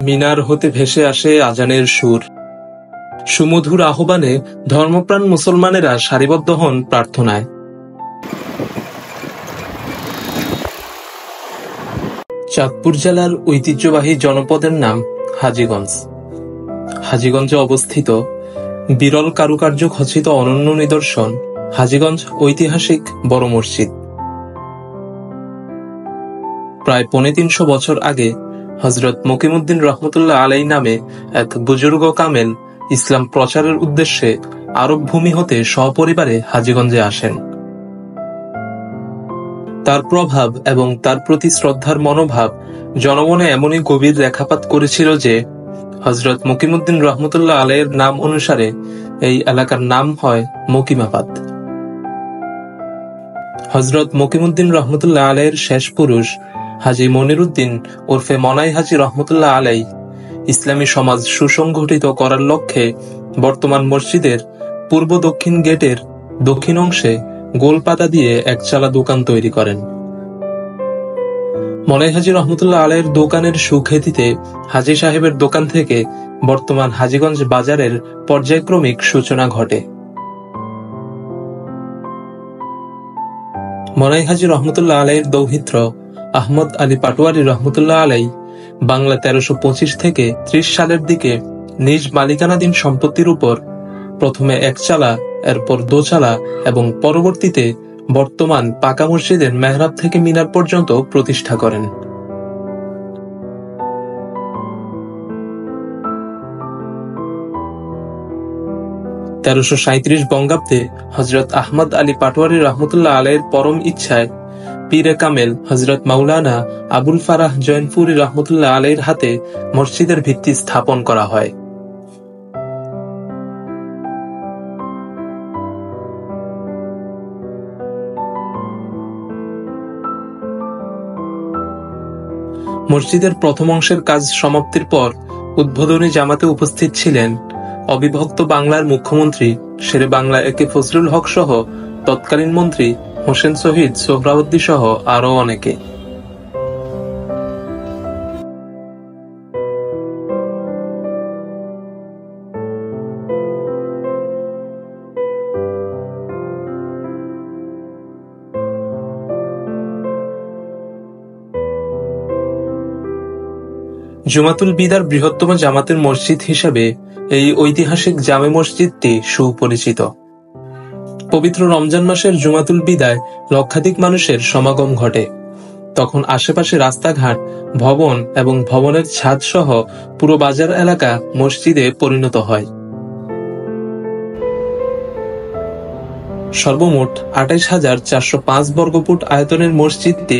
মিনার হতে ভেসে আসে আজানের সুর। সুমধুর আহ্বানে ধর্মপ্রাণ মুসলমানেরা সারিবদ্ধ হন প্রার্থনায়। চাঁদপুর জেলার ঐতিহ্যবাহী জনপদের নাম হাজীগঞ্জ। হাজীগঞ্জে অবস্থিত বিরল কারুকার্য খচিত অনন্য নিদর্শন হাজীগঞ্জ ঐতিহাসিক বড় মসজিদ। প্রায় ৩৫০ বছর আগে হযরত মকিমউদ্দিন রহমতুল্লাহ আলাই নামে এক বুজুর্গ কামেল ইসলাম প্রচারের উদ্দেশ্যে আরব ভূমি হতে সপরিবারে হাজীগঞ্জে আসেন। তার প্রভাব এবং তার প্রতি শ্রদ্ধার মনোভাব জনমনে এমনই গভীর রেখাপাত করেছিল যে হযরত মকিমউদ্দিন রহমতুল্লাহ আলাইয়ের নাম অনুসারে এই এলাকার নাম হয় মকিমাবাদ। হযরত মকিমউদ্দিন রহমতুল্লাহ আলাইয়ের শেষ পুরুষ হাজী মনিরউদ্দিন ওরফে মনাই হাজী রহমতুল্লাহ আলাই ইসলামী সমাজ সুসংগঠিত করার লক্ষ্যে বর্তমান মসজিদের পূর্ব দক্ষিণ গেটের দক্ষিণ অংশে গোলপাতা দিয়ে একচালা দোকান তৈরি করেন। মনাই হাজী রহমতুল্লাহ আলাইয়ের দোকানের সুখ্যাতিতে হাজী সাহেবের দোকান থেকে বর্তমান হাজীগঞ্জ বাজারের পর্যায়ক্রমিক সূচনা ঘটে। মনাই হাজী রহমতুল্লাহ আলাইয়ের দৌহিত্র আহমদ আলী পাটোয়ারী রহমতুল্লাহ আলাই বাংলা ১৩২৫ থেকে ৩০ সালের দিকে নিজ মালিকানাধীন সম্পত্তির উপর প্রথমে একচালা, এরপর দোচালা এবং পরবর্তীতে বর্তমান পাকা মসজিদের মেহরাব থেকে মিনার পর্যন্ত প্রতিষ্ঠা করেন। ১৩৩৭ বঙ্গাব্দে হযরত আহমদ আলী পাটোয়ারী রহমতুল্লাহ আলাইয়ের পরম ইচ্ছায় পীরে কামেল হযরত মাওলানা আবুল ফারাহ জৈনপুরী রহমতুল্লাহ আলাইয়ের হাতে মসজিদের ভিত্তি স্থাপন করা হয়। মসজিদের প্রথম অংশের কাজ সমাপ্তির পর উদ্বোধনী জামাতে উপস্থিত ছিলেন অবিভক্ত বাংলার মুখ্যমন্ত্রী শেরে বাংলা একে ফজলুল হক সহ তৎকালীন মন্ত্রী হোসেন শহীদ সোহরাওয়ার্দী সহ আরও অনেকে। জুমাতুল বিদার বৃহত্তম জামাতের মসজিদ হিসেবে এই ঐতিহাসিক জামে মসজিদটি সুপরিচিত। পবিত্র রমজান মাসের জুমাতুল বিদায় লক্ষাধিক মানুষের সমাগম ঘটে। তখন আশেপাশে রাস্তাঘাট, ভবন এবং ভবনের ছাদ সহ পুরো বাজার এলাকা মসজিদে পরিণত হয়। সর্বমোট ২৮,৪০৫ বর্গফুট আয়তনের মসজিদটি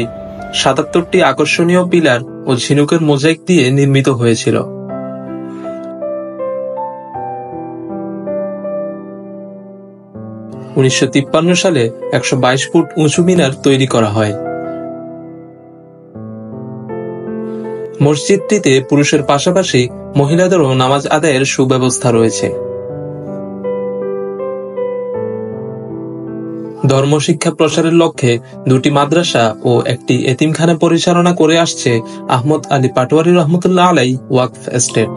৭৭টি আকর্ষণীয় পিলার ও ঝিনুকের মোজাইক দিয়ে নির্মিত হয়েছিল। (১৯৫৩ সালে ১২২ ফুট উঁচু মিনার তৈরি করা হয়। মসজিদটিতে পুরুষের পাশাপাশি মহিলাদেরও নামাজ আদায়ের সুব্যবস্থা রয়েছে। ধর্মশিক্ষা প্রসারের লক্ষ্যে ২টি মাদ্রাসা ও একটি এতিমখানা পরিচালনা করে আসছে আহমদ আলী পাটোয়ারী রহমতুল্লাহ আলাই ওয়াকফ এস্টেট।